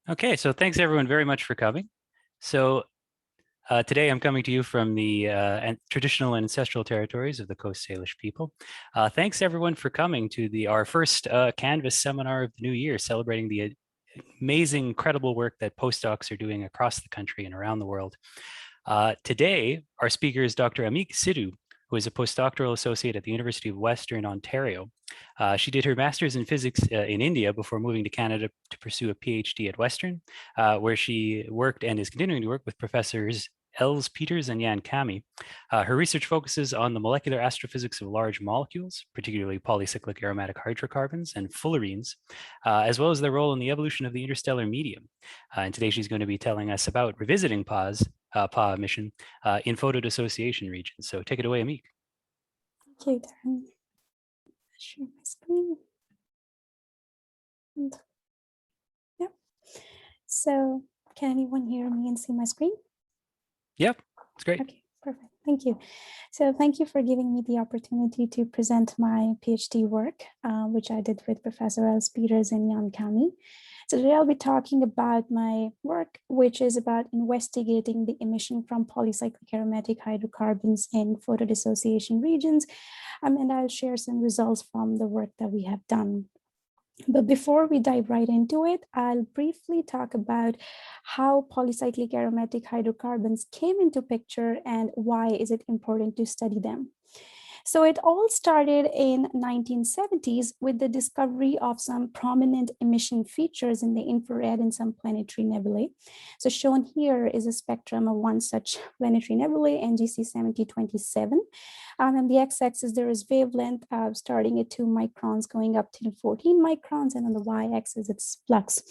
Okay, so thanks everyone very much for coming. So today I'm coming to you from the traditional and ancestral territories of the Coast Salish people. Thanks everyone for coming to our first Canvas seminar of the new year, celebrating the amazing, incredible work that postdocs are doing across the country and around the world. Today, our speaker is Dr. Ameek Sidhu, who is a postdoctoral associate at the University of Western Ontario. She did her master's in physics in India before moving to Canada to pursue a PhD at Western, where she worked and is continuing to work with professors Els Peters and Jan Kami. Her research focuses on the molecular astrophysics of large molecules, particularly polycyclic aromatic hydrocarbons and fullerenes, as well as their role in the evolution of the interstellar medium. And today she's going to be telling us about revisiting PAH emission in photodissociation regions. So take it away, Ameek. Thank you, Darren. Share my screen. And, yeah. So can anyone hear me and see my screen? Yep, it's great. Okay, perfect. Thank you. So thank you for giving me the opportunity to present my PhD work, which I did with Professor Els Peters and Jan Kami. So today I'll be talking about my work, which is about investigating the emission from polycyclic aromatic hydrocarbons in photodissociation regions. And I'll share some results from the work that we have done. But before we dive right into it, I'll briefly talk about how polycyclic aromatic hydrocarbons came into picture and why is it important to study them. So it all started in 1970s with the discovery of some prominent emission features in the infrared in some planetary nebulae. So shown here is a spectrum of one such planetary nebulae, NGC 7027. And the x-axis, there is wavelength starting at 2 microns going up to 14 microns, and on the y-axis, it's flux.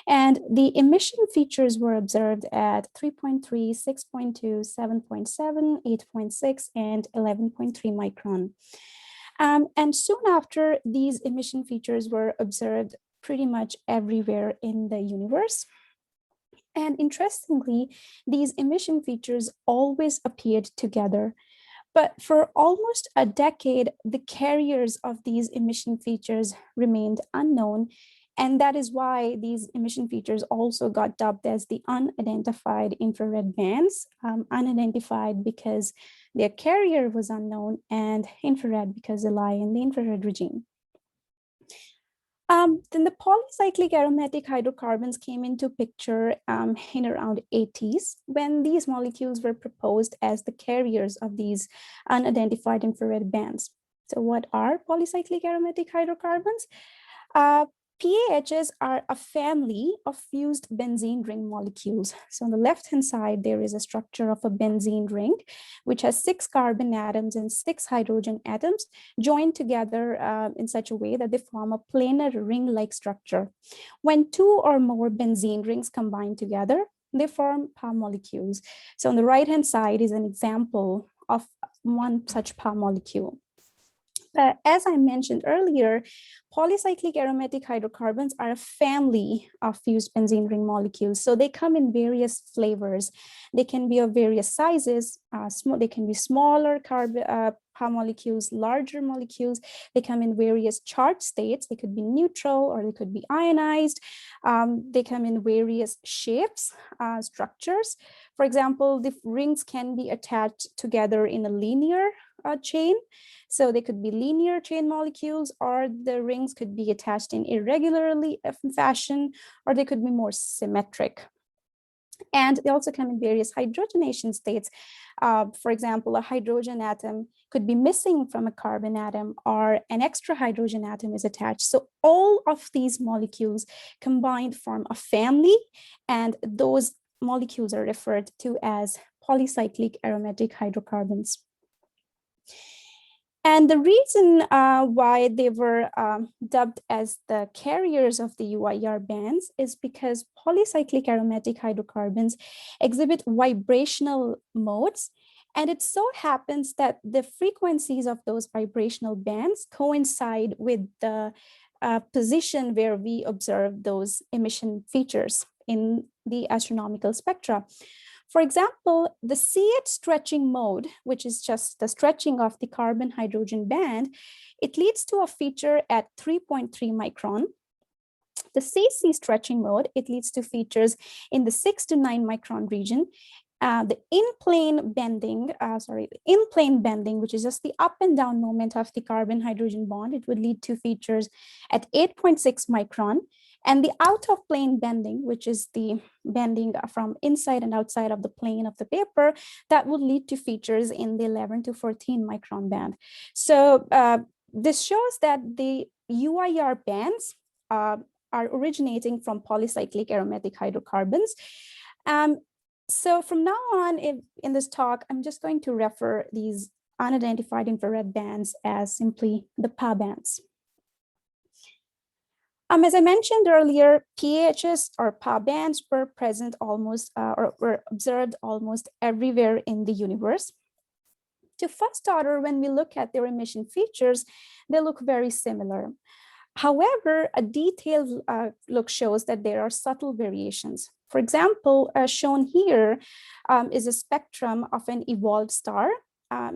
And the emission features were observed at 3.3, 6.2, 7.7, 8.6, and 11.3 micron. And soon after, these emission features were observed pretty much everywhere in the universe. And interestingly, these emission features always appeared together. But for almost a decade, the carriers of these emission features remained unknown. And that is why these emission features also got dubbed as the unidentified infrared bands, unidentified because their carrier was unknown, and infrared because they lie in the infrared regime. Then the polycyclic aromatic hydrocarbons came into picture in around 80s when these molecules were proposed as the carriers of these unidentified infrared bands. So what are polycyclic aromatic hydrocarbons? PAHs are a family of fused benzene ring molecules. So on the left-hand side, there is a structure of a benzene ring, which has 6 carbon atoms and 6 hydrogen atoms joined together in such a way that they form a planar ring-like structure. When 2 or more benzene rings combine together, they form PAH molecules. So on the right-hand side is an example of one such PAH molecule. As I mentioned earlier, polycyclic aromatic hydrocarbons are a family of fused benzene ring molecules. So they come in various flavors. They can be of various sizes. They can be smaller PAH molecules, larger molecules. They come in various charged states. They could be neutral or they could be ionized. They come in various shapes, structures. For example, the rings can be attached together in a linear chain. So they could be linear chain molecules, or the rings could be attached in irregularly fashion, or they could be more symmetric. And they also come in various hydrogenation states. For example, a hydrogen atom could be missing from a carbon atom, or an extra hydrogen atom is attached. So all of these molecules combined form a family, and those molecules are referred to as polycyclic aromatic hydrocarbons. And the reason why they were dubbed as the carriers of the UIR bands is because polycyclic aromatic hydrocarbons exhibit vibrational modes. And it so happens that the frequencies of those vibrational bands coincide with the position where we observe those emission features in the astronomical spectra. For example, the C8 stretching mode, which is just the stretching of the carbon-hydrogen band, it leads to a feature at 3.3 micron. The CC stretching mode, it leads to features in the 6 to 9 micron region. The in-plane bending, which is just the up and down movement of the carbon-hydrogen bond, it would lead to features at 8.6 micron. And the out-of-plane bending, which is the bending from inside and outside of the plane of the paper, that would lead to features in the 11 to 14 micron band. So this shows that the UIR bands are originating from polycyclic aromatic hydrocarbons. So from now on in this talk, I'm just going to refer these unidentified infrared bands as simply the PAH bands. As I mentioned earlier, PAHs or PAH bands were present almost or were observed almost everywhere in the universe. To first order, when we look at their emission features, they look very similar. However, a detailed look shows that there are subtle variations. For example, shown here is a spectrum of an evolved star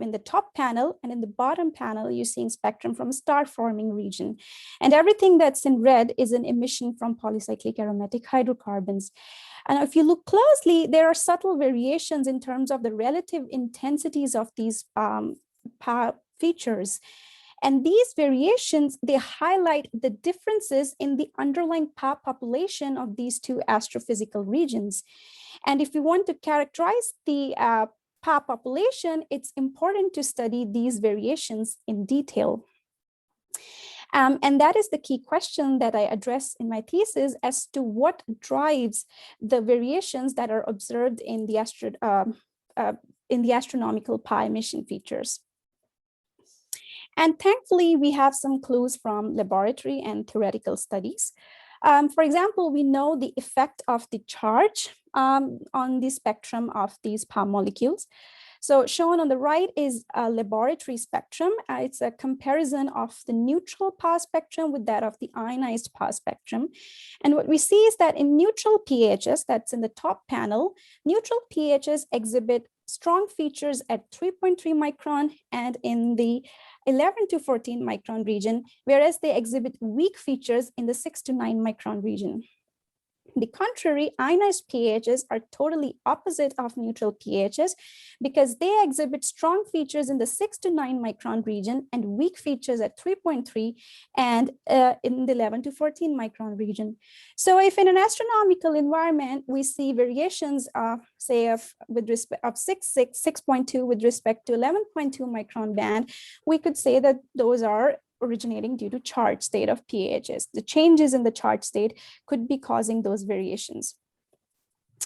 in the top panel, and in the bottom panel, you're seeing spectrum from a star-forming region. And everything that's in red is an emission from polycyclic aromatic hydrocarbons. And if you look closely, there are subtle variations in terms of the relative intensities of these features. And these variations, they highlight the differences in the underlying PAH population of these two astrophysical regions. And if you want to characterize the PAH population, it's important to study these variations in detail. And that is the key question that I address in my thesis as to what drives the variations that are observed in the astronomical PAH emission features. And thankfully, we have some clues from laboratory and theoretical studies. For example, we know the effect of the charge on the spectrum of these PAH molecules. So shown on the right is a laboratory spectrum. It's a comparison of the neutral PAH spectrum with that of the ionized PAH spectrum. And what we see is that in neutral PAHs, that's in the top panel, neutral PAHs exhibit strong features at 3.3 micron and in the 11 to 14 micron region, whereas they exhibit weak features in the 6 to 9 micron region. The contrary, ionized PAHs are totally opposite of neutral PAHs because they exhibit strong features in the 6 to 9 micron region and weak features at 3.3 and in the 11 to 14 micron region. So if in an astronomical environment, we see variations say with respect of 6.2 with respect to 11.2 micron band, we could say that those are originating due to charge state of PAHs. The changes in the charge state could be causing those variations.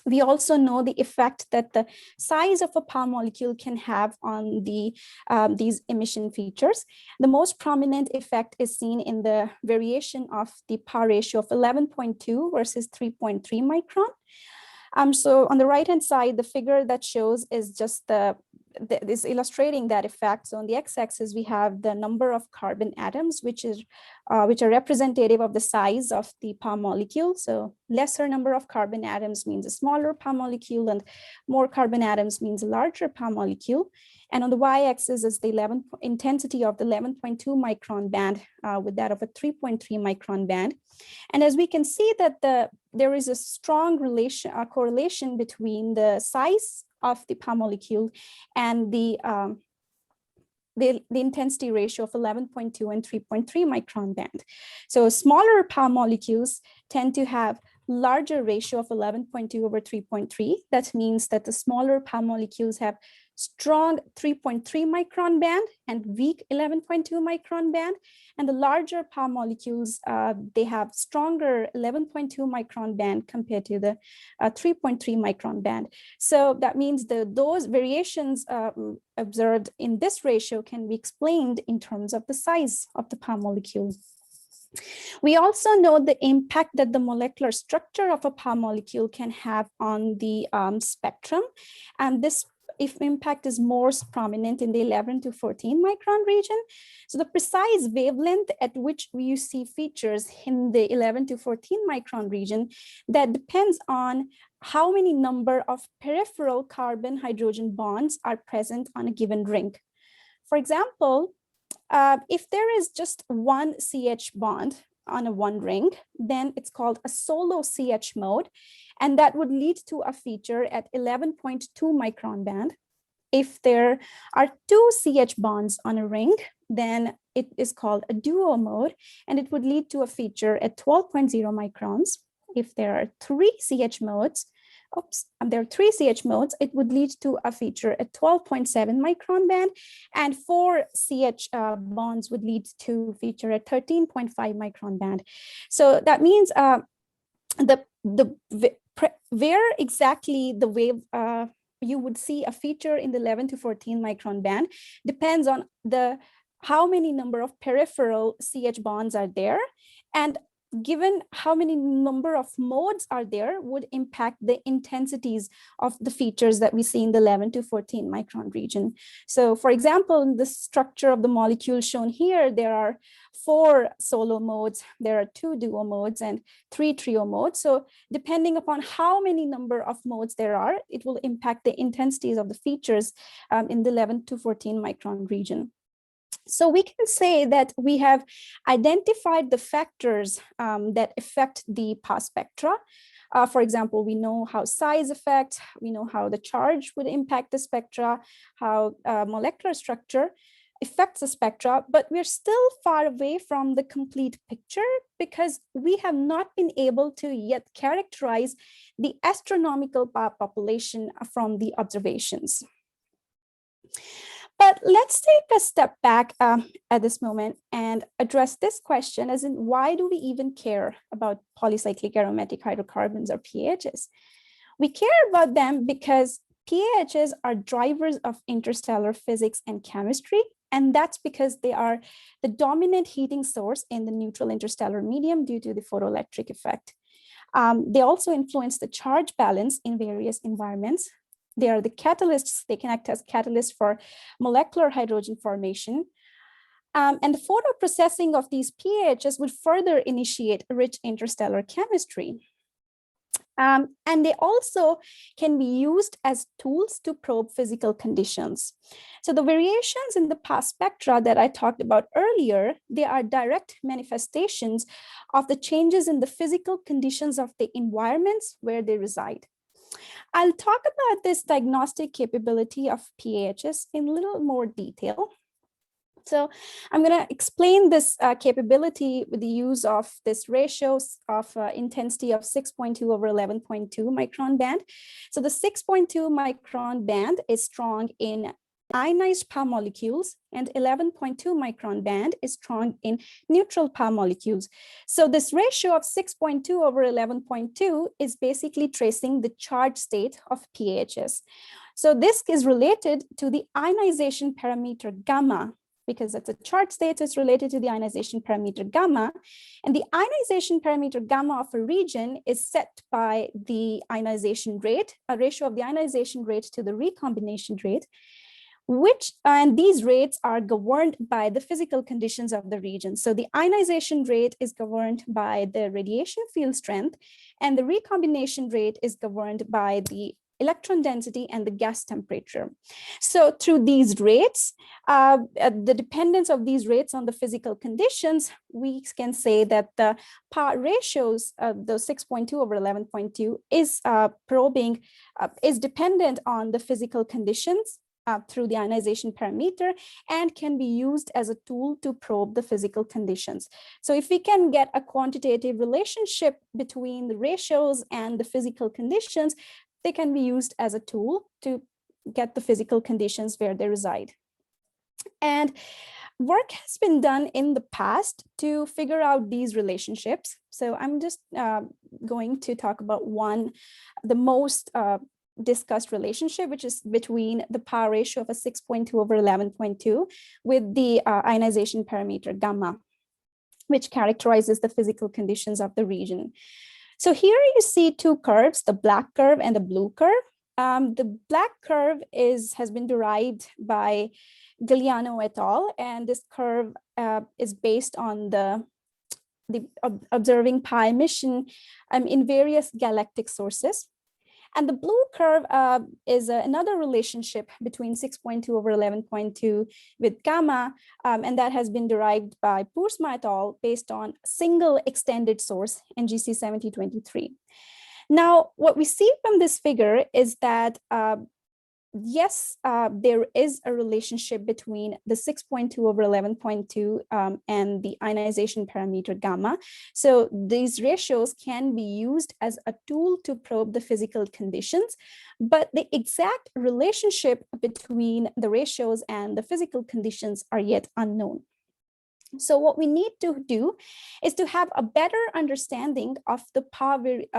We also know the effect that the size of a PAH molecule can have on these emission features. The most prominent effect is seen in the variation of the PAH ratio of 11.2 versus 3.3 micron. So on the right-hand side, the figure that shows is just is illustrating that effect. So on the x-axis, we have the number of carbon atoms, which are representative of the size of the PAH molecule. So lesser number of carbon atoms means a smaller PAH molecule, and more carbon atoms means a larger PAH molecule. And on the y-axis is the intensity of the 11.2 micron band with that of a 3.3 micron band. And as we can see that there is a strong correlation between the size of the PAH molecule and the intensity ratio of 11.2 and 3.3 micron band. So smaller PAH molecules tend to have larger ratio of 11.2 over 3.3. That means that the smaller PAH molecules have strong 3.3 micron band and weak 11.2 micron band. And the larger PAH molecules, they have stronger 11.2 micron band compared to the 3.3 micron band. So that means those variations observed in this ratio can be explained in terms of the size of the PAH molecule. We also know the impact that the molecular structure of a PAH molecule can have on the spectrum. And this impact is most prominent in the 11 to 14 micron region. So the precise wavelength at which you see features in the 11 to 14 micron region, that depends on how many number of peripheral carbon-hydrogen bonds are present on a given ring. For example, if there is just one CH bond on a one ring, then it's called a solo CH mode, and that would lead to a feature at 11.2 micron band. If there are two CH bonds on a ring, then it is called a duo mode, and it would lead to a feature at 12.0 microns. If there are three CH modes, it would lead to a feature at 12.7 micron band, and four CH bonds would lead to feature at 13.5 micron band. So that means where exactly the wave you would see a feature in the 11 to 14 micron band depends on how many number of peripheral CH bonds are there, and given how many number of modes are there would impact the intensities of the features that we see in the 11 to 14 micron region. So for example, in the structure of the molecule shown here, there are 4 solo modes, there are 2 duo modes, and 3 trio modes. So depending upon how many number of modes there are, it will impact the intensities of the features in the 11 to 14 micron region. So we can say that we have identified the factors that affect the PAH spectra. For example, we know how size affects, we know how the charge would impact the spectra, how molecular structure affects the spectra, but we're still far away from the complete picture because we have not been able to yet characterize the astronomical PAH population from the observations. But let's take a step back at this moment and address this question, as in why do we even care about polycyclic aromatic hydrocarbons, or PAHs? We care about them because PAHs are drivers of interstellar physics and chemistry, and that's because they are the dominant heating source in the neutral interstellar medium due to the photoelectric effect. They also influence the charge balance in various environments. They are the catalysts, they can act as catalysts for molecular hydrogen formation. And the photoprocessing of these PAHs would further initiate rich interstellar chemistry. And they also can be used as tools to probe physical conditions. So the variations in the PAH spectra that I talked about earlier, they are direct manifestations of the changes in the physical conditions of the environments where they reside. I'll talk about this diagnostic capability of PAHs in a little more detail. So I'm going to explain this capability with the use of this ratios of intensity of 6.2 over 11.2 micron band. So the 6.2 micron band is strong in ionized PAH molecules, and 11.2 micron band is strong in neutral PAH molecules. So this ratio of 6.2 over 11.2 is basically tracing the charge state of PAHs. So this is related to the ionization parameter gamma, because it's a charge state, so it's related to the ionization parameter gamma. And the ionization parameter gamma of a region is set by the ionization rate, a ratio of the ionization rate to the recombination rate, and these rates are governed by the physical conditions of the region. So the ionization rate is governed by the radiation field strength, and the recombination rate is governed by the electron density and the gas temperature. So through these rates, the dependence of these rates on the physical conditions, we can say that the PAH ratios, the 6.2 over 11.2 is dependent on the physical conditions through the ionization parameter, and can be used as a tool to probe the physical conditions. So if we can get a quantitative relationship between the ratios and the physical conditions, they can be used as a tool to get the physical conditions where they reside. And work has been done in the past to figure out these relationships. So I'm just going to talk about the most discussed relationship, which is between the PAH ratio of a 6.2 over 11.2 with the ionization parameter gamma, which characterizes the physical conditions of the region. So here you see two curves, the black curve and the blue curve. The black curve has been derived by Galliano et al. And this curve is based on the observing PAH emission in various galactic sources. And the blue curve is another relationship between 6.2 over 11.2 with gamma, and that has been derived by Poersma et al. Based on single extended source, NGC 7023. Now, what we see from this figure is that yes, there is a relationship between the 6.2 over 11.2 and the ionization parameter gamma. So these ratios can be used as a tool to probe the physical conditions, but the exact relationship between the ratios and the physical conditions are yet unknown. So what we need to do is to have a better understanding of the PAH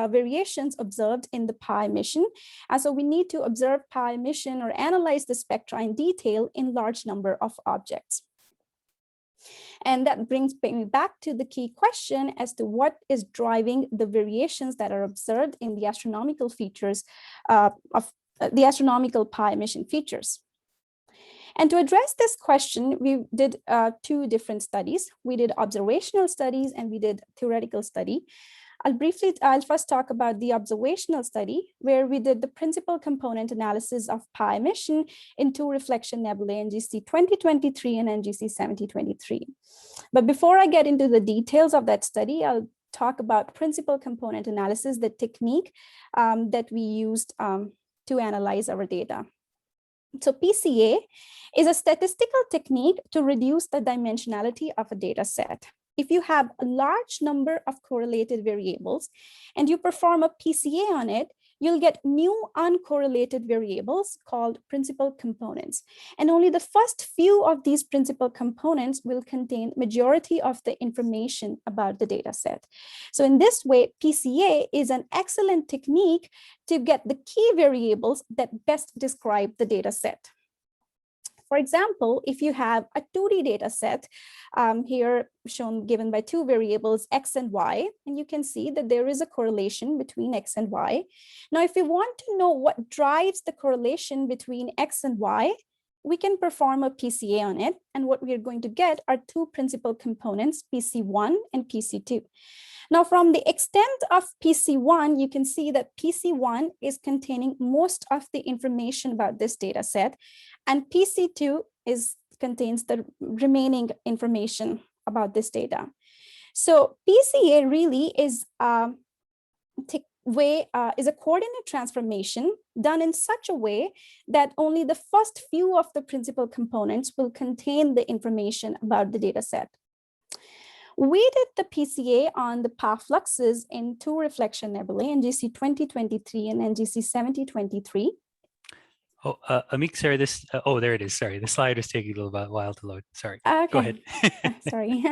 variations observed in the PAH emission. And so we need to observe PAH emission or analyze the spectra in detail in large number of objects. And that brings me back to the key question as to what is driving the variations that are observed in the astronomical features of the astronomical PAH emission features. And to address this question, we did two different studies. We did observational studies and we did theoretical study. I'll first talk about the observational study, where we did the principal component analysis of PAH emission in two reflection nebulae, NGC 2023 and NGC 7023. But before I get into the details of that study, I'll talk about principal component analysis, the technique that we used to analyze our data. So PCA is a statistical technique to reduce the dimensionality of a data set. If you have a large number of correlated variables and you perform a PCA on it, you'll get new uncorrelated variables called principal components. And only the first few of these principal components will contain majority of the information about the data set. So in this way, PCA is an excellent technique to get the key variables that best describe the data set. For example, if you have a 2D data set, here shown given by two variables, X and Y, and you can see that there is a correlation between X and Y. Now, if you want to know what drives the correlation between X and Y, we can perform a PCA on it. And what we are going to get are two principal components, PC1 and PC2. Now, from the extent of PC1, you can see that PC1 is containing most of the information about this data set, and PC2 contains the remaining information about this data. So PCA really is a coordinate transformation done in such a way that only the first few of the principal components will contain the information about the data set. We did the PCA on the PAH fluxes in two reflection nebulae, NGC 2023 and NGC 7023. Oh, Ameek, sorry, oh, there it is. Sorry, the slide was taking a little while to load. Sorry, okay. Go ahead. Sorry.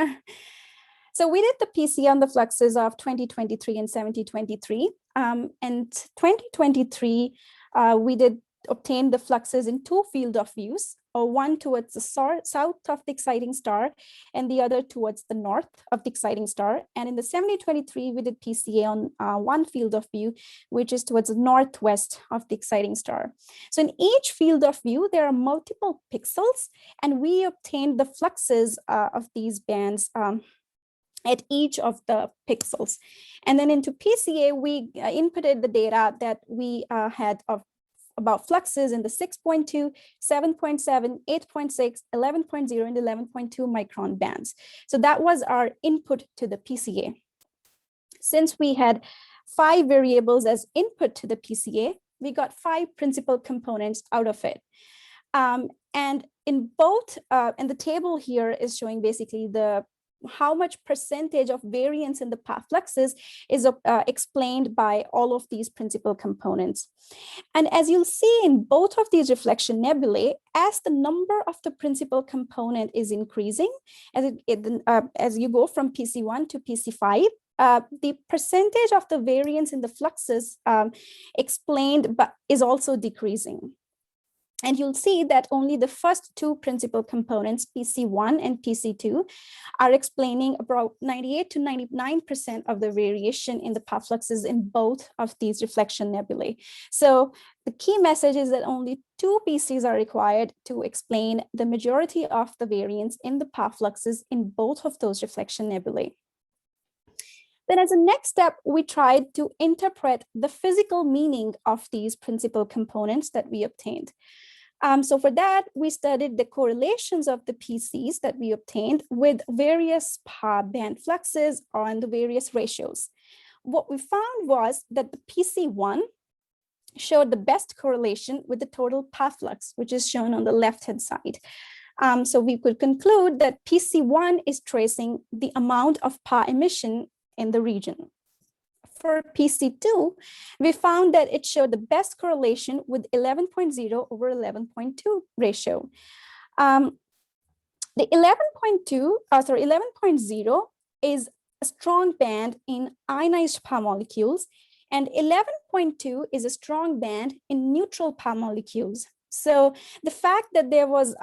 So we did the PCA on the fluxes of 2023 and 7023. And 2023, we did obtain the fluxes in two field of views, one towards the south of the exciting star and the other towards the north of the exciting star. And in the 7023, we did PCA on one field of view, which is towards the northwest of the exciting star. So in each field of view, there are multiple pixels, and we obtained the fluxes of these bands at each of the pixels. And then into PCA, we inputted the data that we had about fluxes in the 6.2, 7.7, 8.6, 11.0, and 11.2 micron bands. So that was our input to the PCA. Since we had 5 variables as input to the PCA, we got 5 principal components out of it. And in both, and the table here is showing basically how much percentage of variance in the PAH fluxes is explained by all of these principal components. And as you'll see in both of these reflection nebulae, as the number of the principal component is increasing, as you go from PC1 to PC5, the percentage of the variance in the fluxes explained but is also decreasing. And you'll see that only the first 2 principal components, PC1 and PC2, are explaining about 98 to 99% of the variation in the PAH fluxes in both of these reflection nebulae. So the key message is that only 2 PCs are required to explain the majority of the variance in the PAH fluxes in both of those reflection nebulae. Then as a next step, we tried to interpret the physical meaning of these principal components that we obtained. So for that, we studied the correlations of the PCs that we obtained with various PAH band fluxes on the various ratios. What we found was that the PC1 showed the best correlation with the total PAH flux, which is shown on the left-hand side. So we could conclude that PC1 is tracing the amount of PAH emission in the region. For PC2, we found that it showed the best correlation with 11.0 over 11.2 ratio. The 11.0 is a strong band in ionized PAH molecules, and 11.2 is a strong band in neutral PAH molecules. So the fact that there was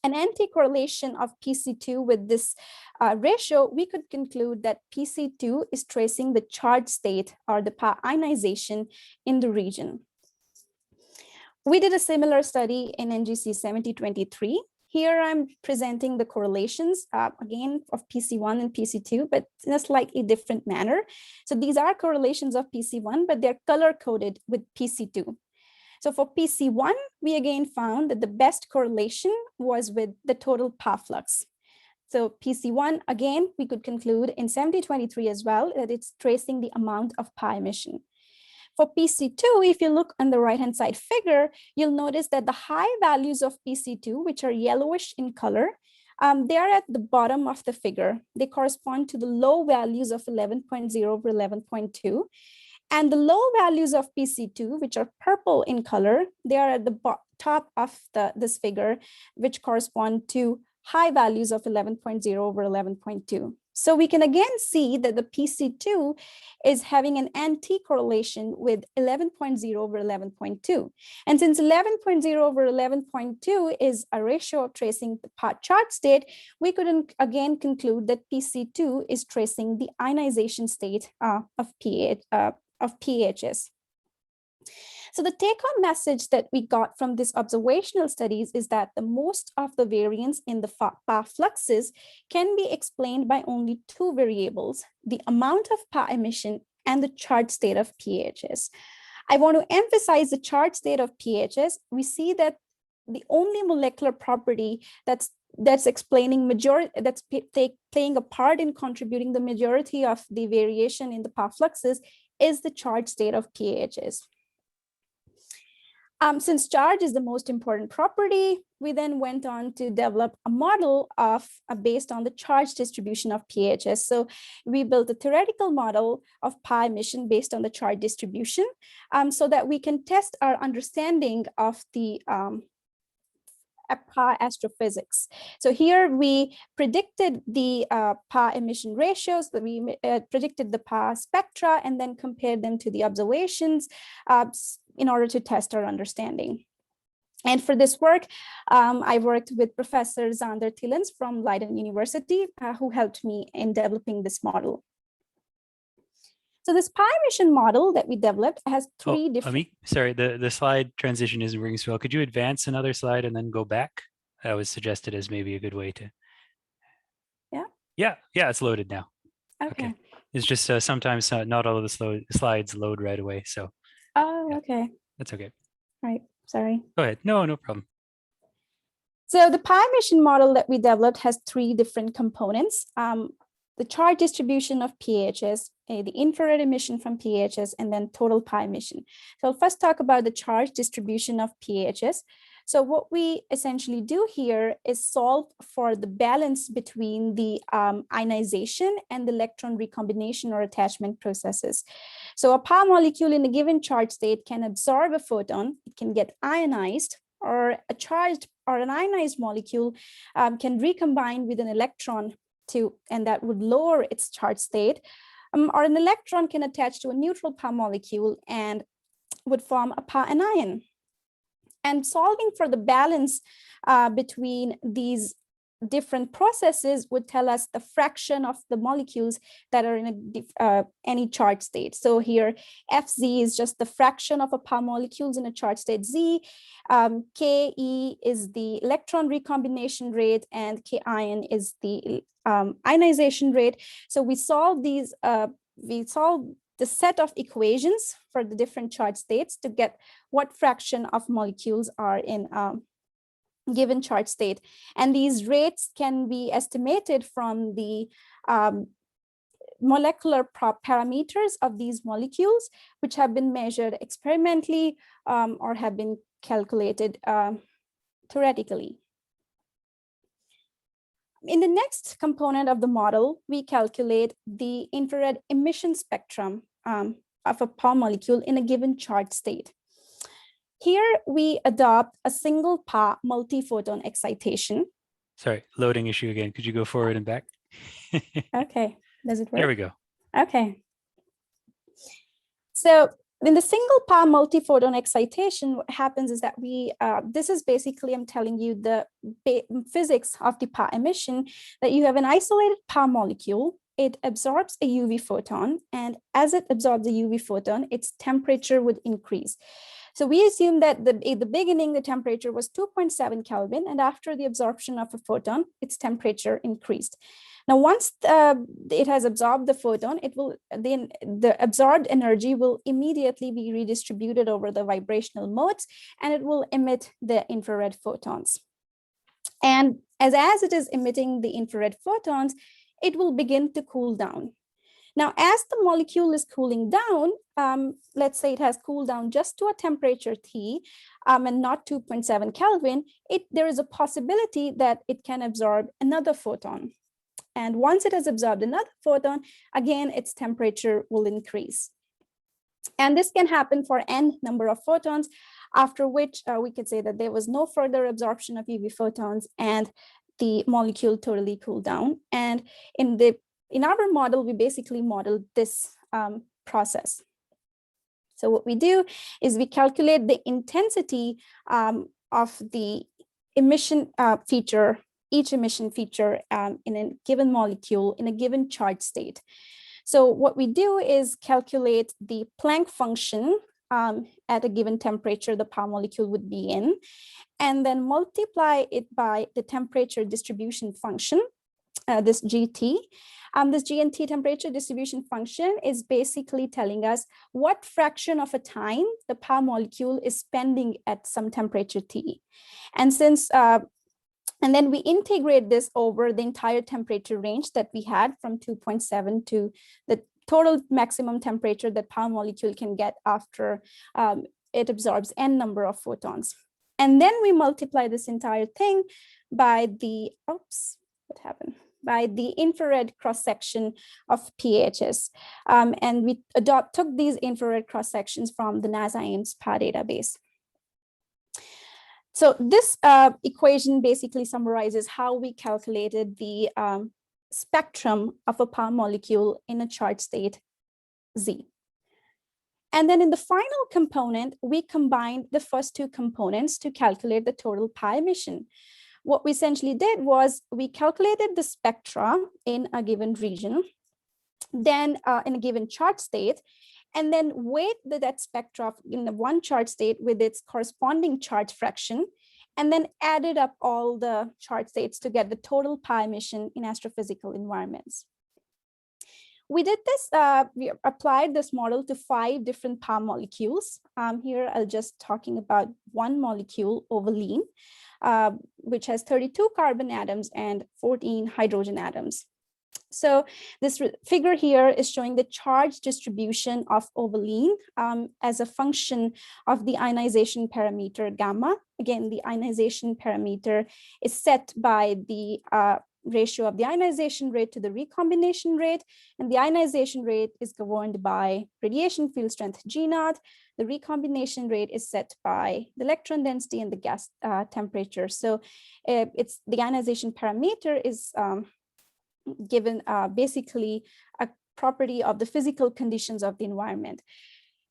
an anti-correlation of PC2 with this ratio, we could conclude that PC2 is tracing the charge state or the PAH ionization in the region. We did a similar study in NGC 7023. Here I'm presenting the correlations again of PC1 and PC2, but in a slightly different manner. So these are correlations of PC1, but they're color-coded with PC2. So for PC1, we again found that the best correlation was with the total PAH flux. So PC1, again, we could conclude in 7023 as well that it's tracing the amount of PAH emission. For PC2, if you look on the right-hand side figure, you'll notice that the high values of PC2, which are yellowish in color, they are at the bottom of the figure. They correspond to the low values of 11.0 over 11.2. And the low values of PC2, which are purple in color, they are at the top of this figure, which correspond to high values of 11.0 over 11.2. So we can again see that the PC2 is having an anti-correlation with 11.0 over 11.2. And since 11.0 over 11.2 is a ratio of tracing the PAH charge state, we could again conclude that PC2 is tracing the ionization state of PAHs. So the take-home message that we got from this observational studies is that the most of the variance in the PAH fluxes can be explained by only two variables, the amount of PAH emission and the charge state of PAHs. I want to emphasize the charge state of PAHs. We see that the only molecular property that's explaining that's playing a part in contributing the majority of the variation in the PAH fluxes is the charge state of PAHs. Since charge is the most important property, we then went on to develop a model of based on the charge distribution of PAHs. So we built a theoretical model of PAH emission based on the charge distribution so that we can test our understanding of the PAH astrophysics. So here we predicted the PAH emission ratios, that we predicted the PAH spectra and then compared them to the observations in order to test our understanding. And for this work, I worked with Professor Zander Tillens from Leiden University, who helped me in developing this model. So this PAH emission model that we developed has three different... Ameek, sorry, the slide transition isn't working so well. Could you advance another slide and then go back? That was suggested as maybe a good way to... Yeah, it's loaded now. Okay. It's just sometimes not all of the slides load right away, so... Oh, yeah. Okay. That's okay. Right, sorry. Go ahead. No problem. So the PAH emission model that we developed has three different components. The charge distribution of PAHs, the infrared emission from PAHs, and then total PAH emission. So I'll first talk about the charge distribution of PAHs. So what we essentially do here is solve for the balance between the ionization and the electron recombination or attachment processes. So a PAH molecule in a given charge state can absorb a photon, it can get ionized, or a charged or an ionized molecule can recombine with an electron and that would lower its charge state, or an electron can attach to a neutral PAH molecule and would form a PAH anion. And solving for the balance between these different processes would tell us the fraction of the molecules that are in any charged state. So here, Fz is just the fraction of a PAH molecules in a charged state Z. Ke is the electron recombination rate, and Ki is the ionization rate. So we solve these, we solve the set of equations for the different charged states to get what fraction of molecules are in given charge state. And these rates can be estimated from the molecular parameters of these molecules, which have been measured experimentally or have been calculated theoretically. In the next component of the model, we calculate the infrared emission spectrum of a PAH molecule in a given charge state. Here we adopt a single PAH multi-photon excitation. Sorry, loading issue again. Could you go forward and back? Okay, does it work? There we go. Okay. So in the single PAH multi-photon excitation, what happens is that this is basically, I'm telling you the physics of the PAH emission, that you have an isolated PAH molecule. It absorbs a UV photon, and as it absorbs a UV photon, its temperature would increase. So we assume that in the beginning, the temperature was 2.7 Kelvin, and after the absorption of a photon, its temperature increased. Now, once it has absorbed the photon, it will then the absorbed energy will immediately be redistributed over the vibrational modes, and it will emit the infrared photons. And as it is emitting the infrared photons, it will begin to cool down. Now, as the molecule is cooling down, let's say it has cooled down just to a temperature T and not 2.7 Kelvin, there is a possibility that it can absorb another photon. And once it has absorbed another photon, again, its temperature will increase. And this can happen for n number of photons, after which we could say that there was no further absorption of UV photons and the molecule totally cooled down. And in our model, we basically modeled this process. So what we do is we calculate the intensity of the emission feature, each emission feature in a given molecule in a given charge state. So what we do is calculate the Planck function at a given temperature the PAH molecule would be in, and then multiply it by the temperature distribution function, this GT. This GNT temperature distribution function is basically telling us what fraction of a time the PAH molecule is spending at some temperature T. And and then we integrate this over the entire temperature range that we had from 2.7 to the total maximum temperature that PAH molecule can get after it absorbs n number of photons. And then we multiply this entire thing by the, by the infrared cross-section of PAHs. And we took these infrared cross-sections from the NASA Ames PAH database. So this equation basically summarizes how we calculated the spectrum of a PAH molecule in a charge state Z. And then in the final component, we combined the first two components to calculate the total PAH emission. What we essentially did was we calculated the spectra in a given region, then in a given charge state, and then weight that spectra in the one charge state with its corresponding charge fraction, and then added up all the charge states to get the total PAH emission in astrophysical environments. We did this, we applied this model to 5 different PAH molecules. Here I'll just talking about one molecule, Ovalene, which has 32 carbon atoms and 14 hydrogen atoms. So this figure here is showing the charge distribution of Ovalene as a function of the ionization parameter gamma. Again, the ionization parameter is set by the ratio of the ionization rate to the recombination rate, and the ionization rate is governed by radiation field strength G0. The recombination rate is set by the electron density and the gas temperature. So it's the ionization parameter is given basically a property of the physical conditions of the environment.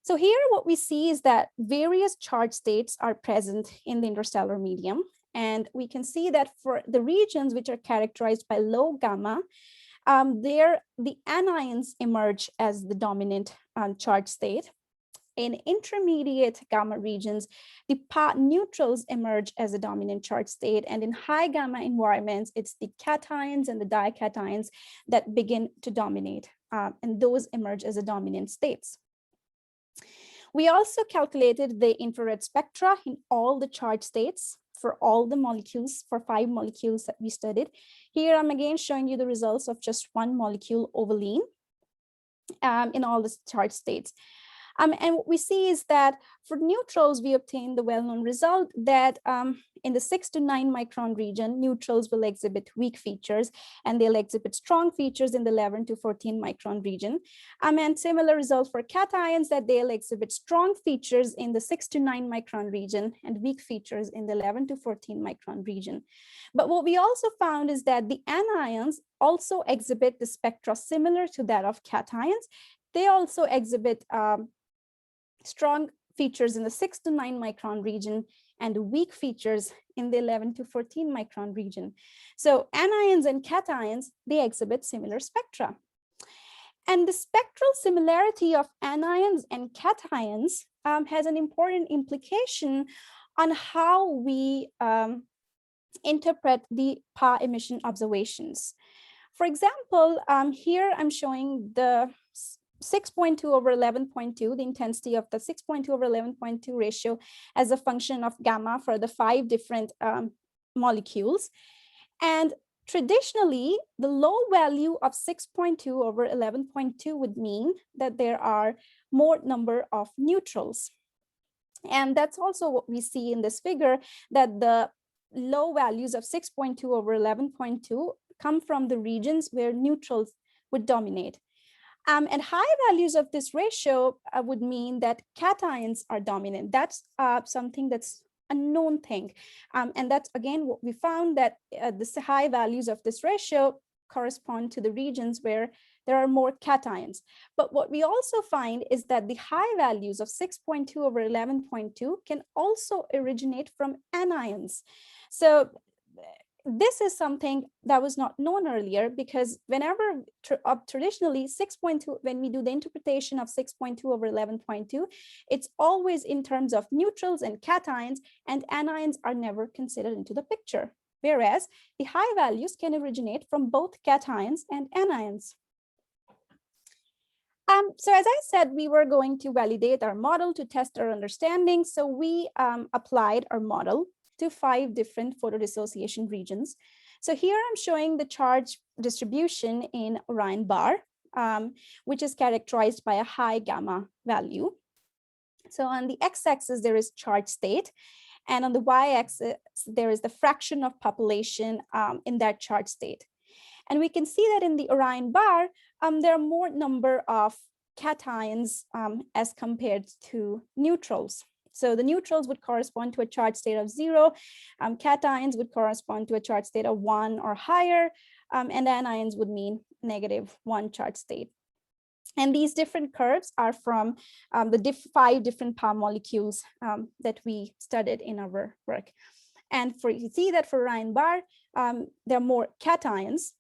So here what we see is that various charge states are present in the interstellar medium, And we can see that for the regions which are characterized by low gamma, there the anions emerge as the dominant charge state. In intermediate gamma regions, the PAH neutrals emerge as a dominant charge state. And in high gamma environments, it's the cations and the dications that begin to dominate, and those emerge as a dominant states. We also calculated the infrared spectra in all the charge states for all the molecules, for 5 molecules that we studied. Here I'm again showing you the results of just one molecule, Ovalene, in all the charge states. And what we see is that for neutrals, we obtain the well-known result that in the 6 to 9 micron region, neutrals will exhibit weak features, and they'll exhibit strong features in the 11 to 14 micron region. And similar result for cations, that they'll exhibit strong features in the 6 to 9 micron region and weak features in the 11 to 14 micron region. But what we also found is that the anions also exhibit the spectra similar to that of cations. They also exhibit strong features in the 6 to 9 micron region and weak features in the 11 to 14 micron region. So anions and cations, they exhibit similar spectra. And the spectral similarity of anions and cations has an important implication on how we interpret the PAH emission observations. For example, here I'm showing the 6.2 over 11.2, the intensity of the 6.2 over 11.2 ratio as a function of gamma for the 5 different molecules. And traditionally, the low value of 6.2 over 11.2 would mean that there are more number of neutrals. And that's also what we see in this figure, that the low values of 6.2 over 11.2 come from the regions where neutrals would dominate. And high values of this ratio would mean that cations are dominant. That's something that's a known thing. And that's, again, what we found, that the high values of this ratio correspond to the regions where there are more cations. But what we also find is that the high values of 6.2 over 11.2 can also originate from anions. So this is something that was not known earlier, because whenever traditionally 6.2, when we do the interpretation of 6.2 over 11.2, it's always in terms of neutrals and cations, and anions are never considered into the picture. Whereas the high values can originate from both cations and anions. So as I said, we were going to validate our model to test our understanding. So we applied our model to 5 different photodissociation regions. So here I'm showing the charge distribution in Orion bar, which is characterized by a high gamma value. So on the x-axis, there is charge state, and on the y-axis, there is the fraction of population in that charge state. And we can see that in the Orion bar, there are more number of cations as compared to neutrals. So the neutrals would correspond to a charge state of 0, cations would correspond to a charge state of 1 or higher, and anions would mean -1 charge state. And these different curves are from the 5 different PAH molecules that we studied in our work. And you see that for Orion bar, there are more cations.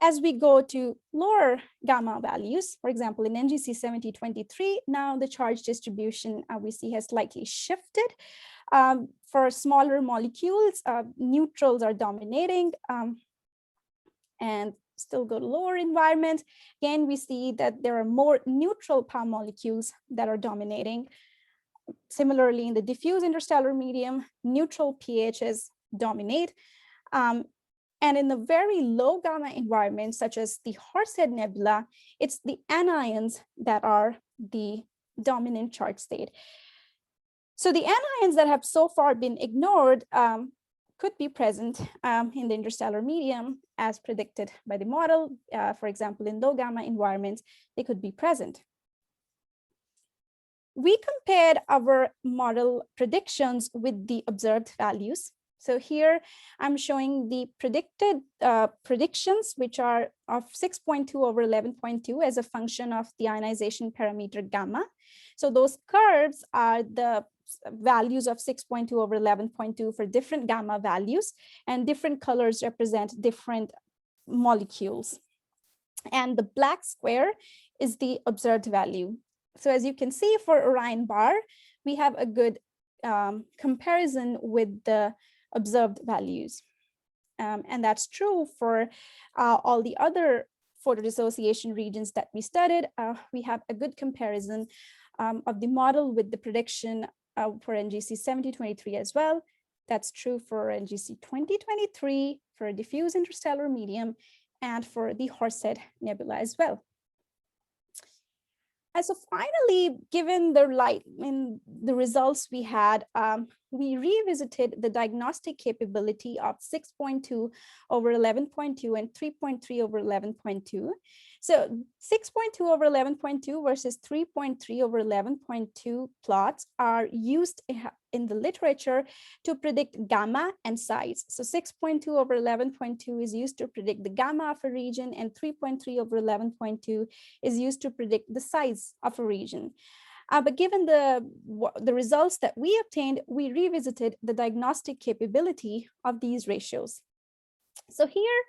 As we go to lower gamma values, for example, in NGC 7023, now the charge distribution we see has slightly shifted. For smaller molecules, neutrals are dominating, and still go to lower environment. Again, we see that there are more neutral PAH molecules that are dominating. Similarly, in the diffuse interstellar medium, neutral PAHs dominate. And in the very low gamma environment, such as the Horsehead Nebula, it's the anions that are the dominant charge state. So the anions that have so far been ignored could be present in the interstellar medium as predicted by the model. For example, in low gamma environments, they could be present. We compared our model predictions with the observed values. So here I'm showing the predicted predictions, which are of 6.2 over 11.2 as a function of the ionization parameter gamma. So those curves are the values of 6.2 over 11.2 for different gamma values, and different colors represent different molecules. And the black square is the observed value. So as you can see for Orion bar, we have a good comparison with the observed values. And that's true for all the other photodissociation regions that we studied. We have a good comparison of the model with the prediction for NGC 7023 as well. That's true for NGC 2023, for a diffuse interstellar medium, and for the Horsehead Nebula as well. And so finally, given the results we had, we revisited the diagnostic capability of 6.2 over 11.2 and 3.3 over 11.2. So 6.2 over 11.2 versus 3.3 over 11.2 plots are used in the literature to predict gamma and size. So 6.2 over 11.2 is used to predict the gamma of a region, and 3.3 over 11.2 is used to predict the size of a region. But given the results that we obtained, we revisited the diagnostic capability of these ratios. So here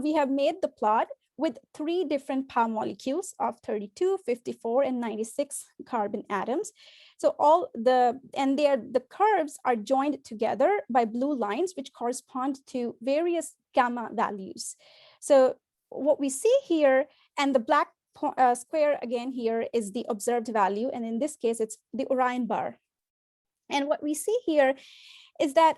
we have made the plot with 3 different PAH molecules of 32, 54, and 96 carbon atoms. So the curves are joined together by blue lines, which correspond to various gamma values. So what we see here, and the black square again here is the observed value, and in this case, it's the Orion bar. And what we see here is that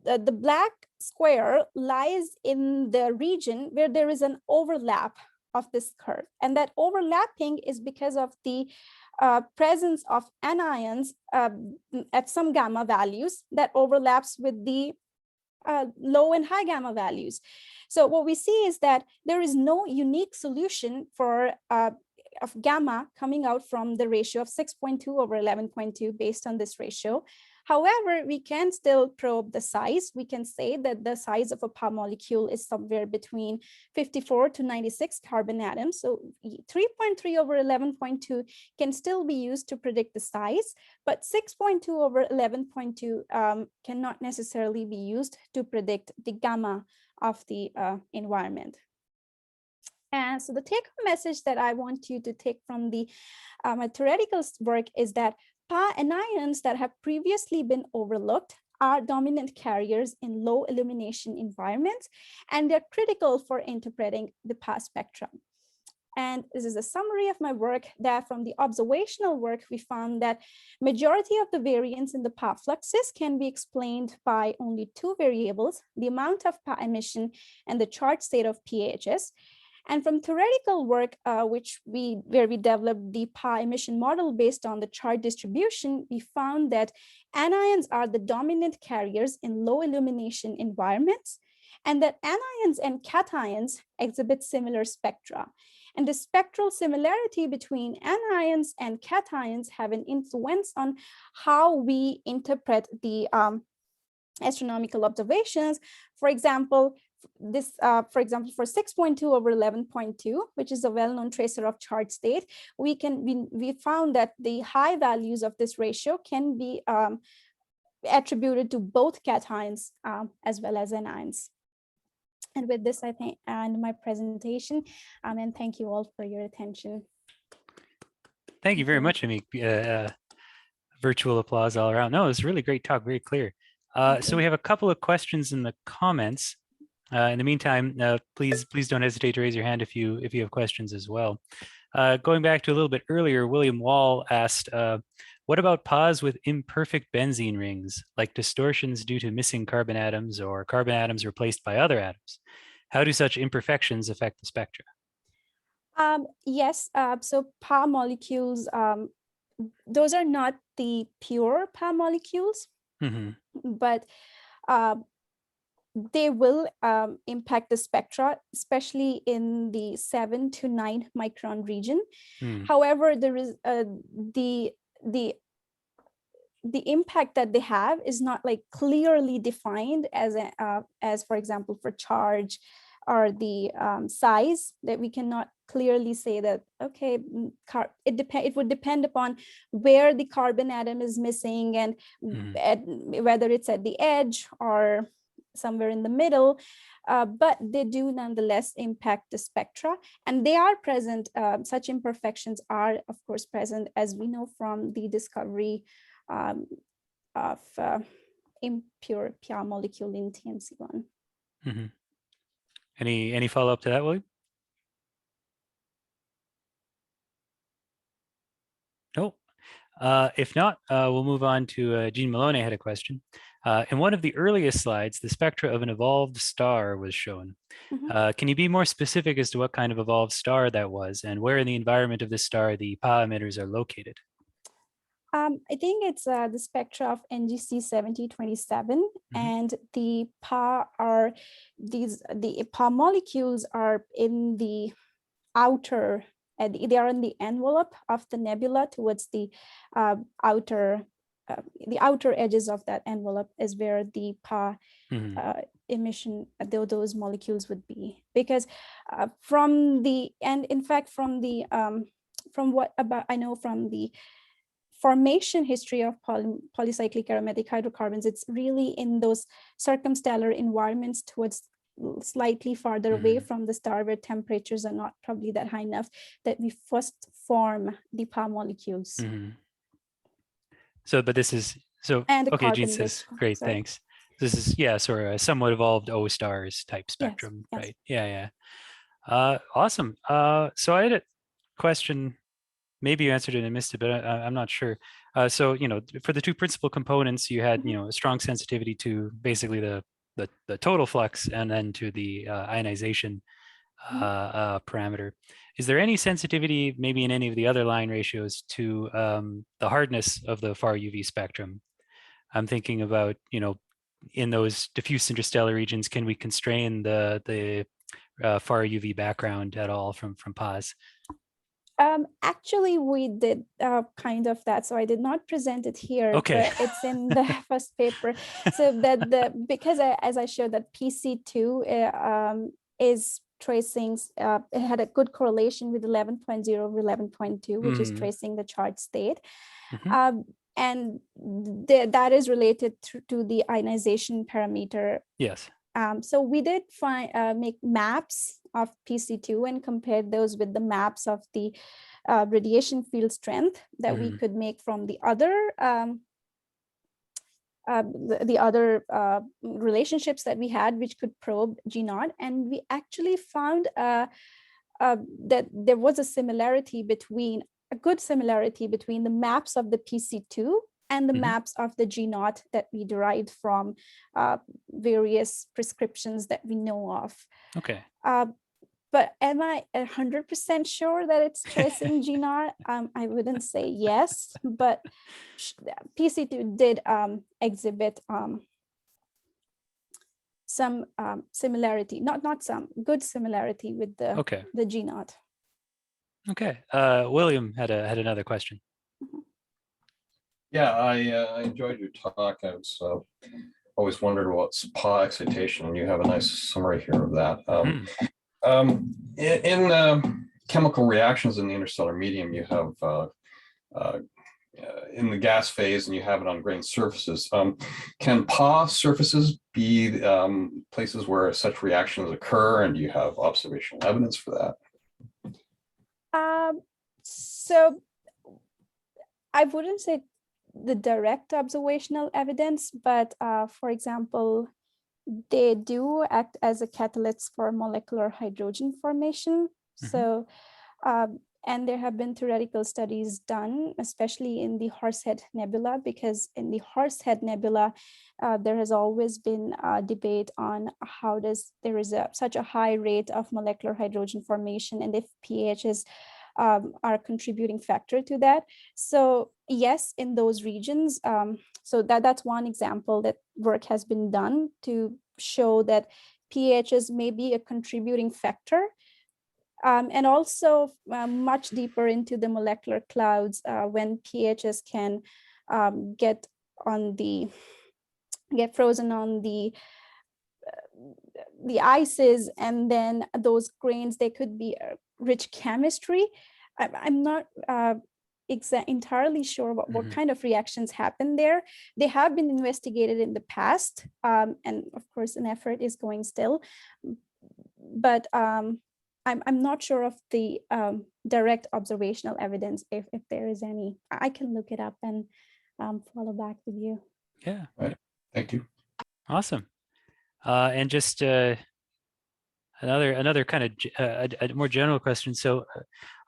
the black square lies in the region where there is an overlap of this curve. And that overlapping is because of the presence of anions at some gamma values that overlaps with the low and high gamma values. So what we see is that there is no unique solution for of gamma coming out from the ratio of 6.2 over 11.2 based on this ratio. However, we can still probe the size. We can say that the size of a PAH molecule is somewhere between 54 to 96 carbon atoms. So 3.3 over 11.2 can still be used to predict the size, but 6.2 over 11.2 cannot necessarily be used to predict the gamma of the environment. And so the take-home message that I want you to take from the theoretical work is that PAH anions that have previously been overlooked are dominant carriers in low illumination environments, and they're critical for interpreting the PAH spectrum. And this is a summary of my work, that from the observational work, we found that majority of the variance in the PAH fluxes can be explained by only 2 variables, the amount of PAH emission and the charge state of PAHs. And from theoretical work, where we developed the PAH emission model based on the charge distribution, we found that anions are the dominant carriers in low illumination environments, and that anions and cations exhibit similar spectra. And the spectral similarity between anions and cations have an influence on how we interpret the astronomical observations. For example, for 6.2 over 11.2, which is a well-known tracer of charge state, we found that the high values of this ratio can be attributed to both cations as well as anions. And with this, I think, end my presentation, and thank you all for your attention. Thank you very much, Ameek. Virtual applause all around. No, it was a really great talk, very clear. So we have a couple of questions in the comments. In the meantime, please don't hesitate to raise your hand if you have questions as well. Going back to a little bit earlier, William Wall asked, what about PAHs with imperfect benzene rings, like distortions due to missing carbon atoms or carbon atoms replaced by other atoms? How do such imperfections affect the spectra? Yes, so PAH molecules, those are not the pure PAH molecules, but they will impact the spectra, especially in the 7 to 9 micron region. However, there is the impact that they have is not like clearly defined as for example, for charge or the size, that we cannot clearly say that, okay, it would depend upon where the carbon atom is missing, and whether it's at the edge or somewhere in the middle, but they do nonetheless impact the spectra, and they are present. Such imperfections are, of course, present, as we know from the discovery of impure PAH molecule in TMC1. Any follow-up to that, William? No. If not, we'll move on to Jean Maloney had a question. In one of the earliest slides, the spectra of an evolved star was shown. Can you be more specific as to what kind of evolved star that was, and where in the environment of this star the PAH emitters are located? I think it's the spectra of NGC 7027, and the PAH are the PAH molecules are in the outer, they are in the envelope of the nebula towards the outer edges of that envelope is where the PAH emission, those molecules would be. Because from what about I know from the formation history of polycyclic aromatic hydrocarbons, it's really in those circumstellar environments towards slightly farther away from the star, where temperatures are not probably that high enough, that we first form the PAH molecules. So, but this is, so, and the okay, Jean carbon says, great, thanks. This is, yeah, sort of a somewhat evolved O stars type spectrum, yes. right? Yeah. Awesome. So I had a question, maybe you answered it and I missed it, but I'm not sure. So, for the two principal components, you had, a strong sensitivity to basically the total flux, and then to the ionization parameter. Is there any sensitivity, maybe in any of the other line ratios, to the hardness of the far UV spectrum? I'm thinking about, in those diffuse interstellar regions, can we constrain the far UV background at all from PAHs? Actually, we did kind of that. So I did not present it here, okay. but it's in the first paper. So that because as I showed that PC2 is tracing, it had a good correlation with 11.0 over 11.2, which is tracing the charge state. And that is related to the ionization parameter. Yes. So we did make maps of PC2 and compared those with the maps of the radiation field strength that we could make from the other relationships that we had, which could probe G0, and we actually found that there was a good similarity between the maps of the PC2 and the maps of the G0 that we derived from various prescriptions that we know of. Okay. But am I 100% sure that it's tracing G0? I wouldn't say yes, but PC2 did exhibit some similarity, not some, good similarity with the G0. Okay. William had another question. Yeah, I enjoyed your talk. I was always wondered what's PAH excitation, and you have a nice summary here of that. In chemical reactions in the interstellar medium, you have in the gas phase, and you have it on grain surfaces. Can PAH surfaces be places where such reactions occur, and do you have observational evidence for that? So I wouldn't say the direct observational evidence, but for example, they do act as a catalyst for molecular hydrogen formation. So, and there have been theoretical studies done, especially in the Horsehead Nebula, because in the Horsehead Nebula, there has always been a debate on how there is such a high rate of molecular hydrogen formation, and if PAHs are a contributing factor to that. So yes, in those regions, so that's one example that work has been done to show that PAHs may be a contributing factor. And also much deeper into the molecular clouds, when PAHs can get frozen on the the ices and then those grains, they could be rich chemistry. I'm not entirely sure what kind of reactions happen there. They have been investigated in the past, and of course an effort is going still, but I'm not sure of the direct observational evidence, if there is any. I can look it up and follow back with you. Yeah. Right. Thank you. Awesome. And just another kind of a more general question. So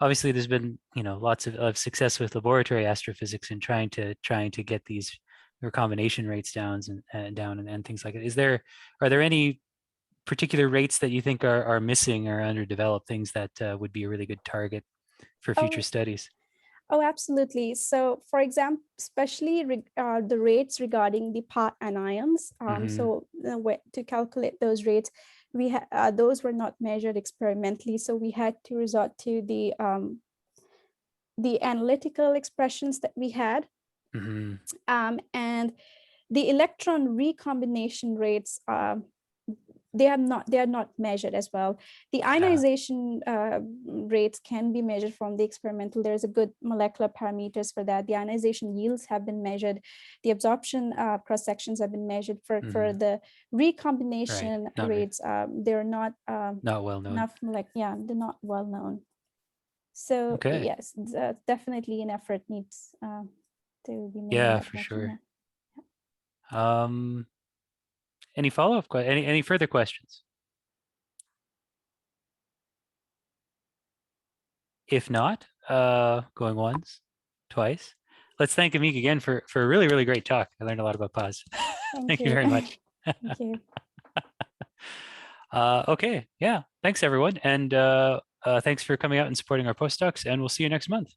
obviously there's been, you know, lots of success with laboratory astrophysics in trying to get these recombination rates down and things like that. Are there any particular rates that you think are missing or underdeveloped, things that would be a really good target for future studies? Oh, absolutely. So, for example, especially the rates regarding the PAH anions. So, to calculate those rates, those were not measured experimentally. So, we had to resort to the analytical expressions that we had, and the electron recombination rates. They are not measured as well. The ionization rates can be measured from the experimental. There's a good molecular parameters for that. The ionization yields have been measured. The absorption cross sections have been measured. For the recombination rates, they're not well known. They're not well known. So yes, definitely an effort needs to be made. Yeah, for sure. Any follow-up questions? Any further questions? If not, going once, twice. Let's thank Ameek again for a really, really great talk. I learned a lot about PAHs. Thank you very much. Thank you. Okay, yeah. Thanks everyone. And thanks for coming out and supporting our postdocs, and we'll see you next month.